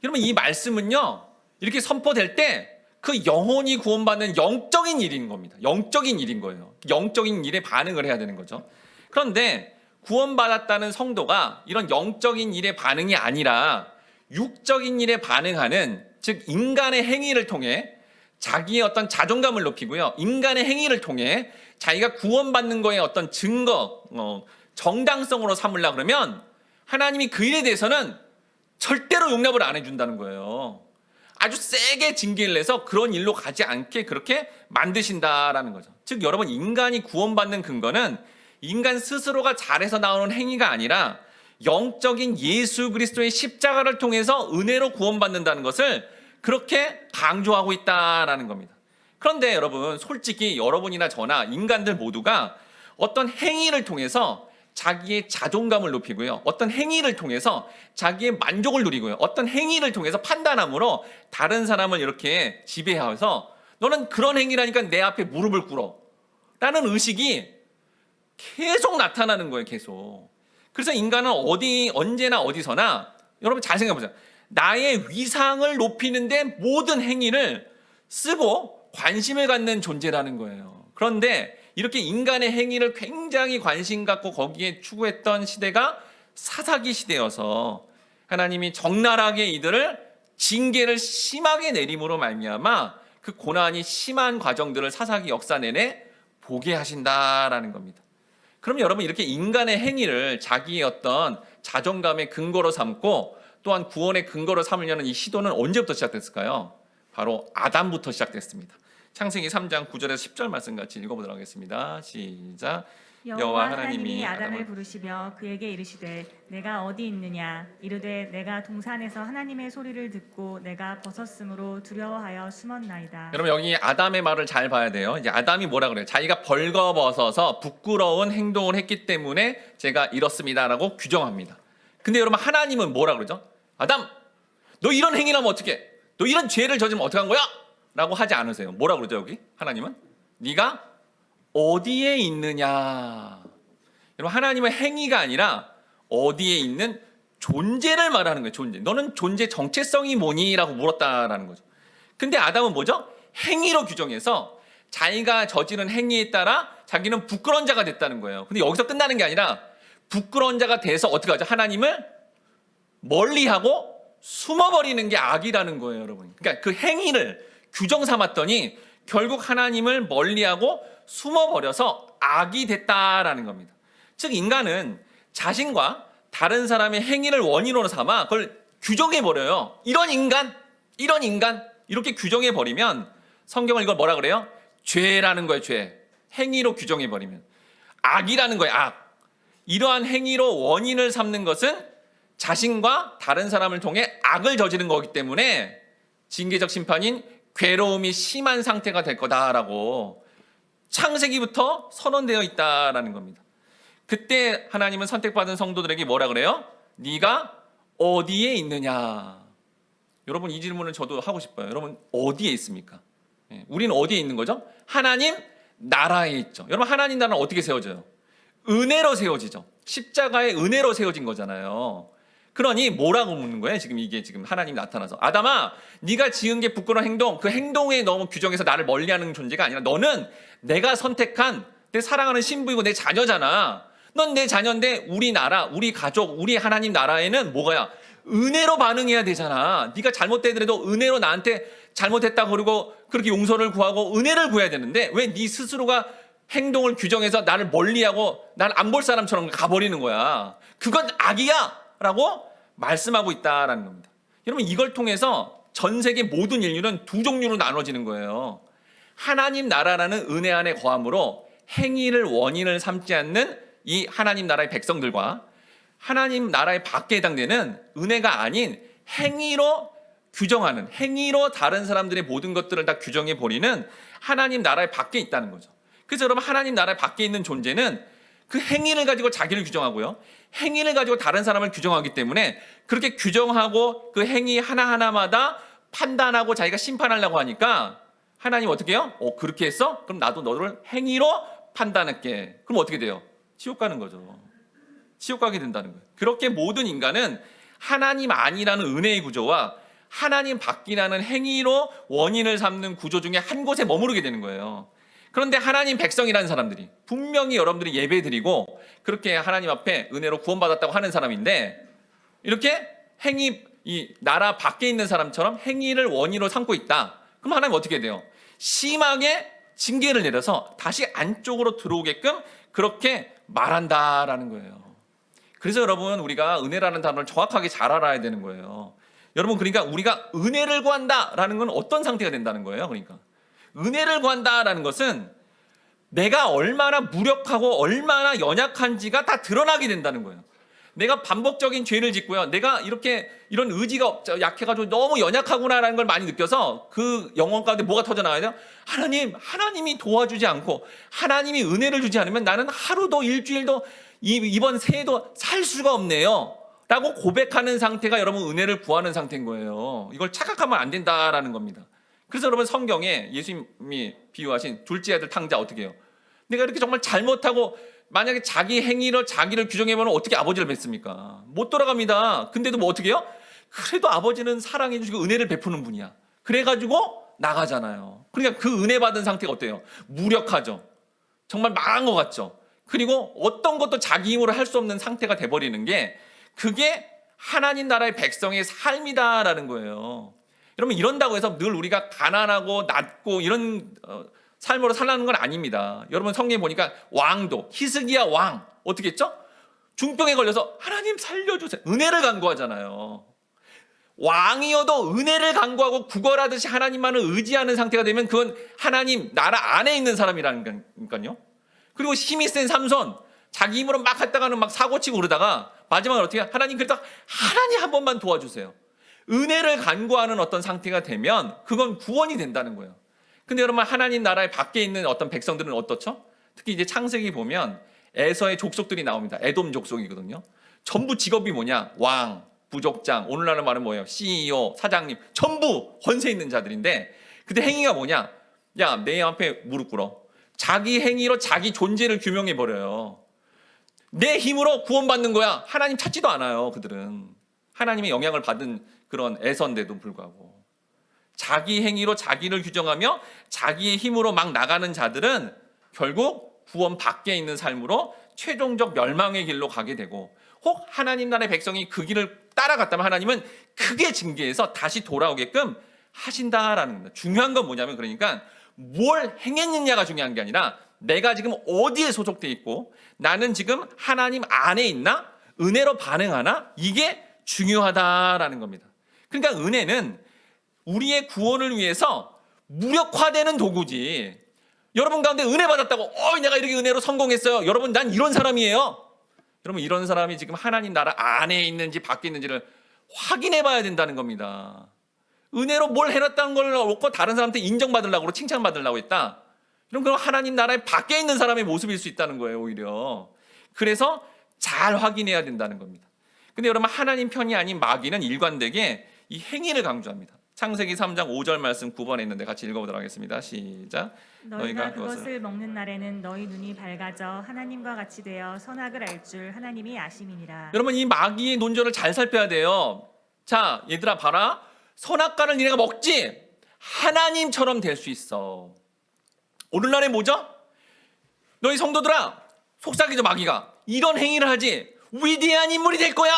여러분 이 말씀은요. 이렇게 선포될 때 그 영혼이 구원받는 영적인 일인 겁니다. 영적인 일인 거예요. 영적인 일에 반응을 해야 되는 거죠. 그런데 구원받았다는 성도가 이런 영적인 일에 반응이 아니라 육적인 일에 반응하는 즉 인간의 행위를 통해 자기의 어떤 자존감을 높이고요. 인간의 행위를 통해 자기가 구원받는 거에 어떤 증거, 정당성으로 삼으려고 그러면 하나님이 그 일에 대해서는 절대로 용납을 안 해준다는 거예요. 아주 세게 징계를 내서 그런 일로 가지 않게 그렇게 만드신다라는 거죠. 즉 여러분 인간이 구원받는 근거는 인간 스스로가 잘해서 나오는 행위가 아니라 영적인 예수 그리스도의 십자가를 통해서 은혜로 구원받는다는 것을 그렇게 강조하고 있다라는 겁니다. 그런데 여러분 솔직히 여러분이나 저나 인간들 모두가 어떤 행위를 통해서 자기의 자존감을 높이고요. 어떤 행위를 통해서 자기의 만족을 누리고요. 어떤 행위를 통해서 판단함으로 다른 사람을 이렇게 지배해서 너는 그런 행위라니까 내 앞에 무릎을 꿇어 라는 의식이 계속 나타나는 거예요. 계속. 그래서 인간은 언제나 어디서나 여러분 잘 생각해 보세요. 나의 위상을 높이는데 모든 행위를 쓰고 관심을 갖는 존재라는 거예요. 그런데 이렇게 인간의 행위를 굉장히 관심 갖고 거기에 추구했던 시대가 사사기 시대여서 하나님이 적나라하게 이들을 징계를 심하게 내림으로 말미암아 그 고난이 심한 과정들을 사사기 역사 내내 보게 하신다라는 겁니다. 그럼 여러분 이렇게 인간의 행위를 자기의 어떤 자존감의 근거로 삼고 또한 구원의 근거로 삼으려는 이 시도는 언제부터 시작됐을까요? 바로 아담부터 시작됐습니다. 창세기 3장 9절에서 10절 말씀 같이 읽어보도록 하겠습니다. 시작. 여호와 하나님이 아담을 부르시며 그에게 이르시되 내가 어디 있느냐 이르되 내가 동산에서 하나님의 소리를 듣고 내가 벗었으므로 두려워하여 숨었나이다. 여러분 여기 아담의 말을 잘 봐야 돼요. 이제 아담이 뭐라 그래요? 자기가 벌거벗어서 부끄러운 행동을 했기 때문에 제가 이렇습니다라고 규정합니다. 근데 여러분 하나님은 뭐라 그러죠? 아담, 너 이런 행위를 하면 어떡해? 너 이런 죄를 저지르면 어떡한 거야? 라고 하지 않으세요. 뭐라 그러죠 여기? 하나님은? 네가 어디에 있느냐. 여러분 하나님은 행위가 아니라 어디에 있는 존재를 말하는 거예요. 존재. 너는 존재 정체성이 뭐니? 라고 물었다라는 거죠. 근데 아담은 뭐죠? 행위로 규정해서 자기가 저지른 행위에 따라 자기는 부끄러운 자가 됐다는 거예요. 근데 여기서 끝나는 게 아니라 부끄러운 자가 돼서 어떻게 하죠? 하나님을 멀리하고 숨어버리는 게 악이라는 거예요, 여러분. 그러니까 그 행위를 규정 삼았더니 결국 하나님을 멀리하고 숨어버려서 악이 됐다라는 겁니다. 즉 인간은 자신과 다른 사람의 행위를 원인으로 삼아 그걸 규정해버려요. 이런 인간 이렇게 규정해버리면 성경은 이걸 뭐라 그래요? 죄라는 거예요. 죄. 행위로 규정해버리면 악이라는 거예요. 악. 이러한 행위로 원인을 삼는 것은 자신과 다른 사람을 통해 악을 저지른 거기 때문에 징계적 심판인 괴로움이 심한 상태가 될 거다라고 창세기부터 선언되어 있다라는 겁니다. 그때 하나님은 선택받은 성도들에게 뭐라 그래요? 네가 어디에 있느냐. 여러분 이 질문을 저도 하고 싶어요. 여러분 어디에 있습니까? 우리는 어디에 있는 거죠? 하나님 나라에 있죠. 여러분 하나님 나라는 어떻게 세워져요? 은혜로 세워지죠. 십자가의 은혜로 세워진 거잖아요. 그러니 뭐라고 묻는 거예요? 이게 지금 하나님 나타나서 아담아 네가 지은 게 부끄러운 행동, 그 행동에 너무 규정해서 나를 멀리하는 존재가 아니라 너는 내가 선택한 내 사랑하는 신부이고 내 자녀잖아. 넌 내 자녀인데 우리 나라, 우리 가족, 우리 하나님 나라에는 뭐가야? 은혜로 반응해야 되잖아. 네가 잘못되더라도 은혜로 나한테 잘못했다 그러고 그렇게 용서를 구하고 은혜를 구해야 되는데 왜 네 스스로가 행동을 규정해서 나를 멀리하고 난 안 볼 사람처럼 가버리는 거야. 그건 악이야 라고 말씀하고 있다라는 겁니다. 여러분 이걸 통해서 전 세계 모든 인류는 두 종류로 나눠지는 거예요. 하나님 나라라는 은혜 안에 거함으로 행위를 원인을 삼지 않는 이 하나님 나라의 백성들과 하나님 나라의 밖에 해당되는 은혜가 아닌 행위로 규정하는, 행위로 다른 사람들의 모든 것들을 다 규정해 버리는 하나님 나라의 밖에 있다는 거죠. 그래서 여러분 하나님 나라의 밖에 있는 존재는 그 행위를 가지고 자기를 규정하고요. 행위를 가지고 다른 사람을 규정하기 때문에 그렇게 규정하고 그 행위 하나하나마다 판단하고 자기가 심판하려고 하니까 하나님 어떻게 해요? 그렇게 했어? 그럼 나도 너를 행위로 판단할게. 그럼 어떻게 돼요? 지옥 가는 거죠. 지옥 가게 된다는 거예요. 그렇게 모든 인간은 하나님 아니라는 은혜의 구조와 하나님 밖이라는 행위로 원인을 삼는 구조 중에 한 곳에 머무르게 되는 거예요. 그런데 하나님 백성이라는 사람들이 분명히 여러분들이 예배드리고 그렇게 하나님 앞에 은혜로 구원받았다고 하는 사람인데 이렇게 행위, 이 나라 밖에 있는 사람처럼 행위를 원인으로 삼고 있다. 그럼 하나님 어떻게 돼요? 심하게 징계를 내려서 다시 안쪽으로 들어오게끔 그렇게 말한다라는 거예요. 그래서 여러분 우리가 은혜라는 단어를 정확하게 잘 알아야 되는 거예요. 여러분 그러니까 우리가 은혜를 구한다라는 건 어떤 상태가 된다는 거예요. 그러니까 은혜를 구한다라는 것은 내가 얼마나 무력하고 얼마나 연약한지가 다 드러나게 된다는 거예요. 내가 반복적인 죄를 짓고요. 내가 이런 의지가 약해가지고 너무 연약하구나라는 걸 많이 느껴서 그 영혼 가운데 뭐가 터져나와야 돼요? 하나님이 도와주지 않고 하나님이 은혜를 주지 않으면 나는 하루도 일주일도 이번 새해도 살 수가 없네요. 라고 고백하는 상태가 여러분 은혜를 구하는 상태인 거예요. 이걸 착각하면 안 된다라는 겁니다. 그래서 여러분 성경에 예수님이 비유하신 둘째 아들 탕자 어떻게 해요? 내가 이렇게 정말 잘못하고 만약에 자기 행위로 자기를 규정해보면 어떻게 아버지를 뵙습니까? 못 돌아갑니다. 근데도 뭐 어떻게 해요? 그래도 아버지는 사랑해 주시고 은혜를 베푸는 분이야. 그래가지고 나가잖아요. 그러니까 그 은혜 받은 상태가 어때요? 무력하죠. 정말 망한 것 같죠. 그리고 어떤 것도 자기 힘으로 할 수 없는 상태가 돼버리는 게 그게 하나님 나라의 백성의 삶이다라는 거예요. 여러분 이런다고 해서 늘 우리가 가난하고 낮고 이런 삶으로 살라는 건 아닙니다. 여러분 성경에 보니까 왕도 히스기야 왕 어떻게 했죠? 중병에 걸려서 하나님 살려주세요. 은혜를 간구하잖아요. 왕이어도 은혜를 간구하고 구걸하듯이 하나님만을 의지하는 상태가 되면 그건 하나님 나라 안에 있는 사람이라니까요. 그리고 힘이 센 삼손, 자기 힘으로 막 했다가는 막 사고치고 그러다가 마지막에 어떻게 하나님 그래도 하나님 한 번만 도와주세요. 은혜를 간구하는 어떤 상태가 되면 그건 구원이 된다는 거예요. 근데 여러분 하나님 나라의 밖에 있는 어떤 백성들은 어떻죠? 특히 이제 창세기 보면 에서의 족속들이 나옵니다. 에돔 족속이거든요. 전부 직업이 뭐냐? 왕, 부족장, 오늘날의 말은 뭐예요? CEO, 사장님, 전부 권세 있는 자들인데 그때 행위가 뭐냐? 야, 내 앞에 무릎 꿇어. 자기 행위로 자기 존재를 규명해 버려요. 내 힘으로 구원받는 거야. 하나님 찾지도 않아요. 그들은 하나님의 영향을 받은 그런 에서인데도 불구하고 자기 행위로 자기를 규정하며 자기의 힘으로 막 나가는 자들은 결국 구원 밖에 있는 삶으로 최종적 멸망의 길로 가게 되고, 혹 하나님 나라의 백성이 그 길을 따라갔다면 하나님은 크게 징계해서 다시 돌아오게끔 하신다라는 겁니다. 중요한 건 뭐냐면, 그러니까 뭘 행했느냐가 중요한 게 아니라 내가 지금 어디에 소속돼 있고 나는 지금 하나님 안에 있나, 은혜로 반응하나, 이게 중요하다라는 겁니다. 그러니까 은혜는 우리의 구원을 위해서 무력화되는 도구지. 여러분 가운데 은혜 받았다고 내가 이렇게 은혜로 성공했어요, 여러분 난 이런 사람이에요, 여러분 이런 사람이 지금 하나님 나라 안에 있는지 밖에 있는지를 확인해 봐야 된다는 겁니다. 은혜로 뭘 해놨다는 걸 놓고 다른 사람한테 인정받으려고, 칭찬받으려고 했다, 그럼 하나님 나라의 밖에 있는 사람의 모습일 수 있다는 거예요, 오히려. 그래서 잘 확인해야 된다는 겁니다. 근데 여러분 하나님 편이 아닌 마귀는 일관되게 이 행위를 강조합니다. 창세기 3장 5절 말씀 9번에 있는데 같이 읽어보도록 하겠습니다. 시작. 너희가 그것을 먹는 날에는 너희 눈이 밝아져 하나님과 같이 되어 선악을 알 줄 하나님이 아심이니라. 여러분 이 마귀의 논조를 잘 살펴야 돼요. 자, 얘들아 봐라. 선악과를 니네가 먹지 하나님처럼 될 수 있어. 오늘날에 뭐죠? 너희 성도들아, 속삭이죠 마귀가. 이런 행위를 하지 위대한 인물이 될 거야.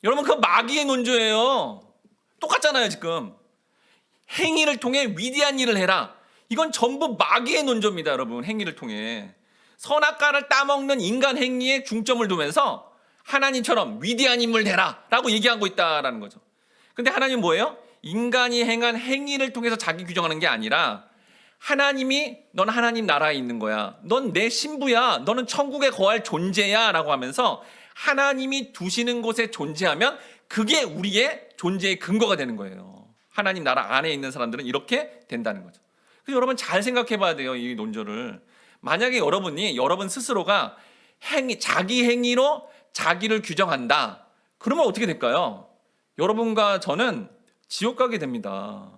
여러분 그건 마귀의 논조예요. 똑같잖아요. 지금 행위를 통해 위대한 일을 해라, 이건 전부 마귀의 논조입니다. 여러분 행위를 통해 선악과를 따먹는 인간 행위에 중점을 두면서 하나님처럼 위대한 인물 되라 라고 얘기하고 있다라는 거죠. 근데 하나님은 뭐예요? 인간이 행한 행위를 통해서 자기 규정하는 게 아니라 하나님이 넌 하나님 나라에 있는 거야, 넌 내 신부야, 너는 천국에 거할 존재야 라고 하면서 하나님이 두시는 곳에 존재하면 그게 우리의 존재의 근거가 되는 거예요. 하나님 나라 안에 있는 사람들은 이렇게 된다는 거죠. 그래서 여러분 잘 생각해 봐야 돼요, 이 논조를. 만약에 여러분 스스로가 자기 행위로 자기를 규정한다, 그러면 어떻게 될까요? 여러분과 저는 지옥 가게 됩니다.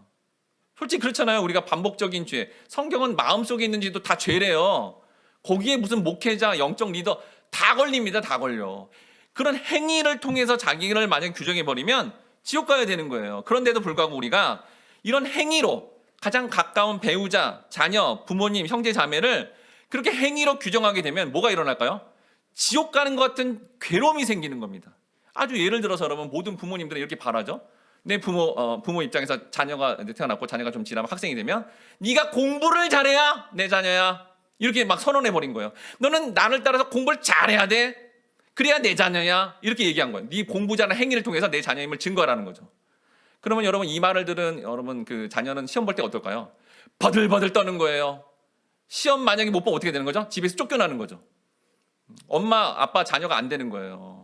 솔직히 그렇잖아요. 우리가 반복적인 죄, 성경은 마음속에 있는지도 다 죄래요. 거기에 무슨 목회자, 영적 리더 다 걸립니다. 다 걸려. 그런 행위를 통해서 자기를 만약에 규정해버리면 지옥 가야 되는 거예요. 그런데도 불구하고 우리가 이런 행위로 가장 가까운 배우자, 자녀, 부모님, 형제, 자매를 그렇게 행위로 규정하게 되면 뭐가 일어날까요? 지옥 가는 것 같은 괴로움이 생기는 겁니다. 아주 예를 들어서 여러분 모든 부모님들은 이렇게 바라죠. 내 부모 입장에서 자녀가 태어났고 자녀가 좀 지나면 학생이 되면 네가 공부를 잘해야 내 자녀야, 이렇게 막 선언해 버린 거예요. 너는 나를 따라서 공부를 잘해야 돼, 그래야 내 자녀야, 이렇게 얘기한 거예요. 네 공부 잘하는 행위를 통해서 내 자녀임을 증거하라는 거죠. 그러면 여러분 이 말을 들은 여러분 그 자녀는 시험 볼 때 어떨까요? 버들버들 떠는 거예요. 시험 만약에 못 보면 어떻게 되는 거죠? 집에서 쫓겨나는 거죠. 엄마 아빠 자녀가 안 되는 거예요.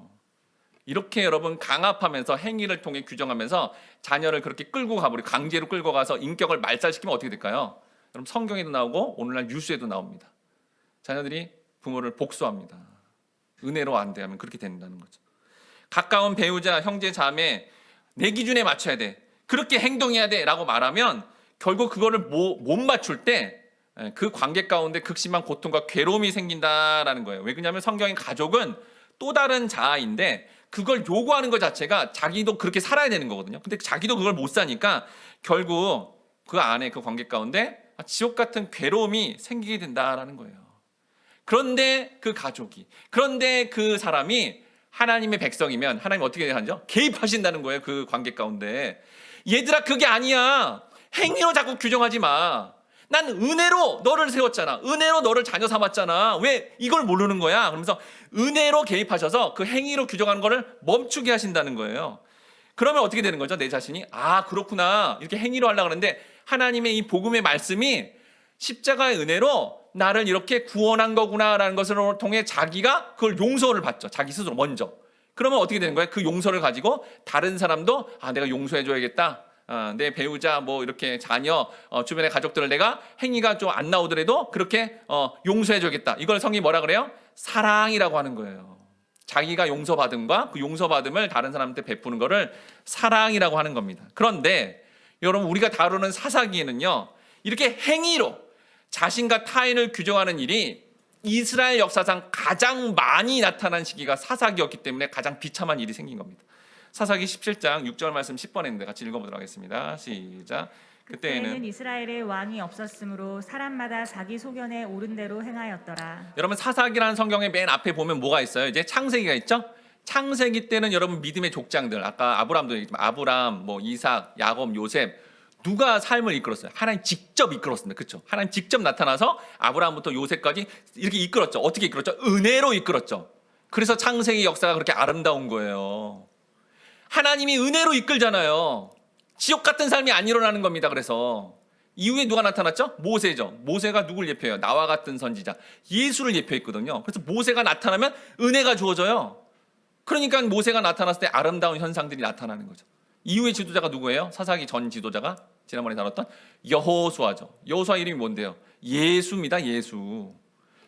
이렇게 여러분 강압하면서 행위를 통해 규정하면서 자녀를 그렇게 끌고 가버리고 강제로 끌고 가서 인격을 말살시키면 어떻게 될까요? 여러분 성경에도 나오고 오늘날 뉴스에도 나옵니다. 자녀들이 부모를 복수합니다. 은혜로 안 대하면 그렇게 된다는 거죠. 가까운 배우자, 형제, 자매 내 기준에 맞춰야 돼, 그렇게 행동해야 돼 라고 말하면 결국 그거를 못 맞출 때 그 관계 가운데 극심한 고통과 괴로움이 생긴다라는 거예요. 왜 그러냐면 성경의 가족은 또 다른 자아인데 그걸 요구하는 것 자체가 자기도 그렇게 살아야 되는 거거든요. 근데 자기도 그걸 못 사니까 결국 그 안에 그 관계 가운데 지옥 같은 괴로움이 생기게 된다라는 거예요. 그런데 그 가족이, 그런데 그 사람이 하나님의 백성이면 하나님 어떻게 하죠? 개입하신다는 거예요. 그 관계 가운데. 얘들아 그게 아니야, 행위로 자꾸 규정하지 마. 난 은혜로 너를 세웠잖아, 은혜로 너를 자녀 삼았잖아, 왜 이걸 모르는 거야? 그러면서 은혜로 개입하셔서 그 행위로 규정하는 거를 멈추게 하신다는 거예요. 그러면 어떻게 되는 거죠? 내 자신이 그렇구나, 이렇게 행위로 하려고 하는데 하나님의 이 복음의 말씀이 십자가의 은혜로 나를 이렇게 구원한 거구나라는 것을 통해 자기가 그걸 용서를 받죠. 자기 스스로 먼저. 그러면 어떻게 되는 거예요? 그 용서를 가지고 다른 사람도 내가 용서해줘야겠다. 내 배우자 뭐 이렇게 자녀 주변의 가족들을 내가 행위가 좀 안 나오더라도 그렇게 용서해줘야겠다. 이걸 성경이 뭐라 그래요? 사랑이라고 하는 거예요. 자기가 용서받음과 그 용서받음을 다른 사람한테 베푸는 거를 사랑이라고 하는 겁니다. 그런데 여러분 우리가 다루는 사사기에는요, 이렇게 행위로 자신과 타인을 규정하는 일이 이스라엘 역사상 가장 많이 나타난 시기가 사사기였기 때문에 가장 비참한 일이 생긴 겁니다. 사사기 17장 6절 말씀 10번에 있는데 같이 읽어보도록 하겠습니다. 시작. 그때에는 이스라엘에 왕이 없었으므로 사람마다 자기 소견에 옳은 대로 행하였더라. 여러분 사사기라는 성경의 맨 앞에 보면 뭐가 있어요? 이제 창세기가 있죠? 창세기 때는 여러분 믿음의 족장들, 아까 아브람도 얘기했지만 아브람, 뭐 이삭, 야곱, 요셉, 누가 삶을 이끌었어요? 하나님 직접 이끌었습니다. 그렇죠? 하나님 직접 나타나서 아브라함부터 요셉까지 이렇게 이끌었죠. 어떻게 이끌었죠? 은혜로 이끌었죠. 그래서 창세기 역사가 그렇게 아름다운 거예요. 하나님이 은혜로 이끌잖아요. 지옥 같은 삶이 안 일어나는 겁니다. 그래서 이후에 누가 나타났죠? 모세죠. 모세가 누굴 예표해요? 나와 같은 선지자 예수를 예표했거든요. 그래서 모세가 나타나면 은혜가 주어져요. 그러니까 모세가 나타났을 때 아름다운 현상들이 나타나는 거죠. 이후의 지도자가 누구예요? 사사기 전 지도자가 지난번에 다뤘던 여호수아죠. 여호수아 이름이 뭔데요? 예수입니다. 예수.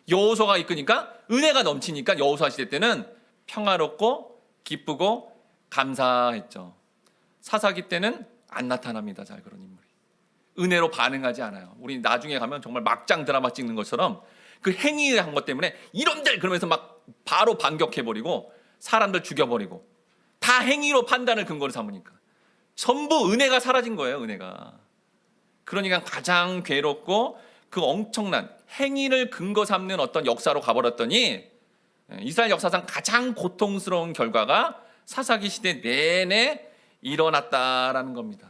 여호수아가 이끄니까 은혜가 넘치니까 여호수아 시대 때는 평화롭고 기쁘고 감사했죠. 사사기 때는 안 나타납니다. 잘 그런 인물이. 은혜로 반응하지 않아요. 우리 나중에 가면 정말 막장 드라마 찍는 것처럼 그 행위한 것 때문에 이런들 그러면서 막 바로 반격해버리고 사람들 죽여버리고 다 행위로 판단을 근거로 삼으니까 전부 은혜가 사라진 거예요. 은혜가. 그러니까 가장 괴롭고 그 엄청난 행위를 근거 삼는 어떤 역사로 가버렸더니 이스라엘 역사상 가장 고통스러운 결과가 사사기 시대 내내 일어났다라는 겁니다.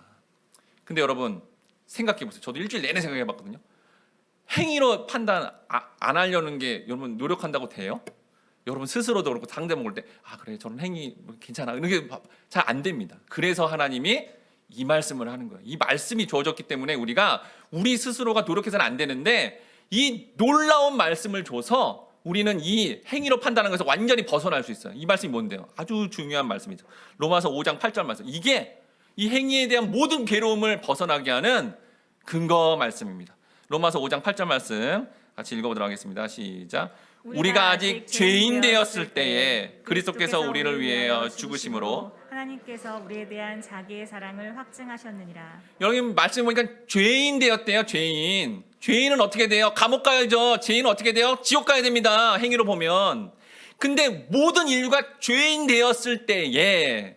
근데 여러분 생각해 보세요. 저도 일주일 내내 생각해 봤거든요. 행위로 판단 안 하려는 게 여러분 노력한다고 돼요? 여러분 스스로도 그렇고 상대방 볼 때 그래 저는 행위 괜찮아 이런 게 잘 안 됩니다. 그래서 하나님이 이 말씀을 하는 거예요. 이 말씀이 주어졌기 때문에 우리가 우리 스스로가 노력해서는 안 되는데 이 놀라운 말씀을 줘서 우리는 이 행위로 판단하는 것에서 완전히 벗어날 수 있어요. 이 말씀이 뭔데요? 아주 중요한 말씀이죠. 로마서 5장 8절 말씀. 이게 이 행위에 대한 모든 괴로움을 벗어나게 하는 근거 말씀입니다. 로마서 5장 8절 말씀 같이 읽어보도록 하겠습니다. 시작. 우리가 아직 죄인 되었을 때에 그리스도께서 우리를 위하여 죽으심으로 하나님께서 우리에 대한 자기의 사랑을 확증하셨느니라. 여러분 말씀 보니까 죄인 되었대요. 죄인. 죄인은 어떻게 돼요? 감옥 가야죠. 죄인은 어떻게 돼요? 지옥 가야 됩니다. 행위로 보면. 근데 모든 인류가 죄인 되었을 때에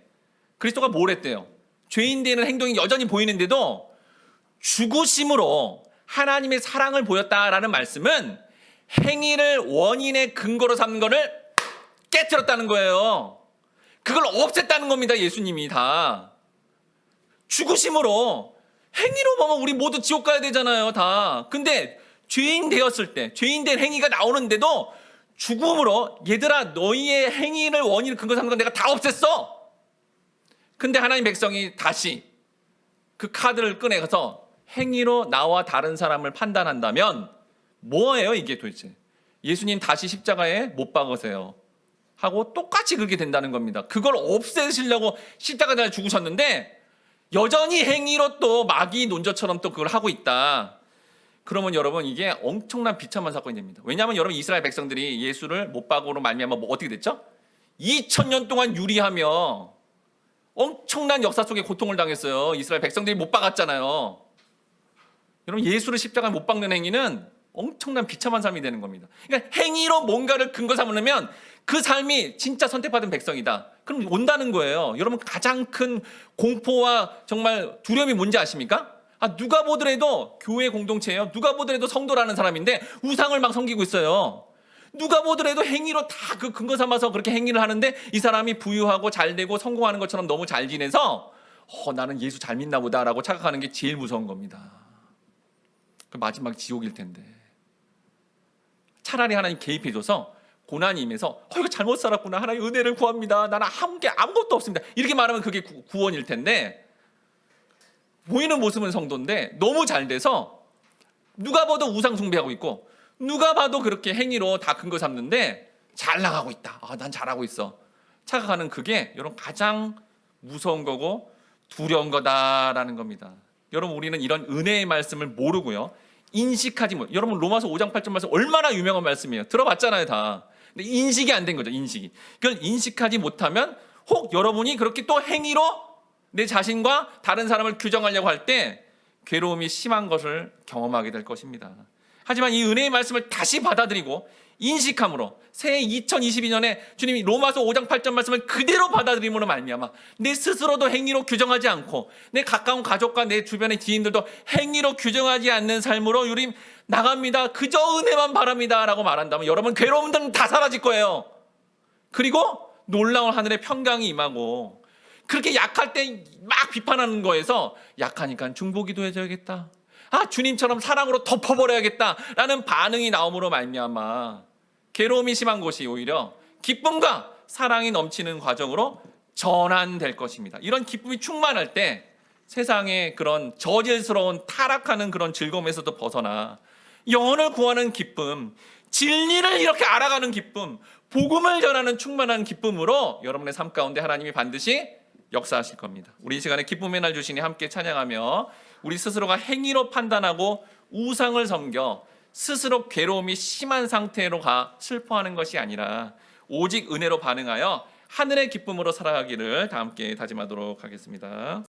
그리스도가 뭘 했대요? 죄인 되는 행동이 여전히 보이는데도 죽으심으로 하나님의 사랑을 보였다라는 말씀은 행위를 원인의 근거로 삼는 것을 깨트렸다는 거예요. 그걸 없앴다는 겁니다. 예수님이 다. 죽으심으로 행위로 보면 우리 모두 지옥 가야 되잖아요. 다. 근데 죄인 되었을 때 죄인 된 행위가 나오는데도 죽음으로 얘들아 너희의 행위를 원인을 근거 삼는 건 내가 다 없앴어. 근데 하나님 백성이 다시 그 카드를 꺼내서 행위로 나와 다른 사람을 판단한다면 뭐예요 이게 도대체? 예수님 다시 십자가에 못 박으세요 하고 똑같이 그렇게 된다는 겁니다. 그걸 없애시려고 십자가에 죽으셨는데 여전히 행위로 또 마귀 논저처럼 또 그걸 하고 있다. 그러면 여러분 이게 엄청난 비참한 사건이 됩니다. 왜냐하면 여러분 이스라엘 백성들이 예수를 못 박으로 말미암아 뭐 어떻게 됐죠? 2000년 동안 유리하며 엄청난 역사 속에 고통을 당했어요. 이스라엘 백성들이 못 박았잖아요. 여러분 예수를 십자가에 못 박는 행위는 엄청난 비참한 삶이 되는 겁니다. 그러니까 행위로 뭔가를 근거 삼으려면 그 삶이 진짜 선택받은 백성이다. 그럼 온다는 거예요. 여러분 가장 큰 공포와 정말 두려움이 뭔지 아십니까? 누가 보더라도 교회 공동체예요. 누가 보더라도 성도라는 사람인데 우상을 막 섬기고 있어요. 누가 보더라도 행위로 다 그 근거 삼아서 그렇게 행위를 하는데 이 사람이 부유하고 잘 되고 성공하는 것처럼 너무 잘 지내서 나는 예수 잘 믿나 보다라고 착각하는 게 제일 무서운 겁니다. 그 마지막 지옥일 텐데. 차라리 하나님 개입해줘서 고난이 임해서 이거 잘못 살았구나. 하나님 은혜를 구합니다. 나는 아무것도 없습니다. 이렇게 말하면 그게 구원일 텐데 보이는 모습은 성도인데 너무 잘 돼서 누가 봐도 우상 숭배하고 있고 누가 봐도 그렇게 행위로 다 근거 잡는데 잘 나가고 있다. 난 잘하고 있어. 착각하는 그게 여러분 가장 무서운 거고 두려운 거다라는 겁니다. 여러분 우리는 이런 은혜의 말씀을 모르고요. 인식하지 못. 여러분 로마서 5장 8절 말씀 얼마나 유명한 말씀이에요. 들어봤잖아요, 다. 근데 인식이 안 된 거죠, 인식이. 그걸 인식하지 못하면 혹 여러분이 그렇게 또 행위로 내 자신과 다른 사람을 규정하려고 할 때 괴로움이 심한 것을 경험하게 될 것입니다. 하지만 이 은혜의 말씀을 다시 받아들이고 인식함으로 새해 2022년에 주님이 로마서 5장 8절 말씀을 그대로 받아들임으로 말미암아 내 스스로도 행위로 규정하지 않고 내 가까운 가족과 내 주변의 지인들도 행위로 규정하지 않는 삶으로 우리 나갑니다. 그저 은혜만 바랍니다 라고 말한다면 여러분 괴로움들은 다 사라질 거예요. 그리고 놀라운 하늘의 평강이 임하고 그렇게 약할 때 막 비판하는 거에서 약하니까 중보기도 해줘야겠다. 주님처럼 사랑으로 덮어버려야겠다 라는 반응이 나옴으로 말미암아 괴로움이 심한 곳이 오히려 기쁨과 사랑이 넘치는 과정으로 전환될 것입니다. 이런 기쁨이 충만할 때 세상의 그런 저질스러운 타락하는 그런 즐거움에서도 벗어나 영혼을 구하는 기쁨, 진리를 이렇게 알아가는 기쁨, 복음을 전하는 충만한 기쁨으로 여러분의 삶 가운데 하나님이 반드시 역사하실 겁니다. 우리 이 시간에 기쁨의 날 주시니 함께 찬양하며 우리 스스로가 행위로 판단하고 우상을 섬겨 스스로 괴로움이 심한 상태로 가 슬퍼하는 것이 아니라 오직 은혜로 반응하여 하늘의 기쁨으로 살아가기를 다 함께 다짐하도록 하겠습니다.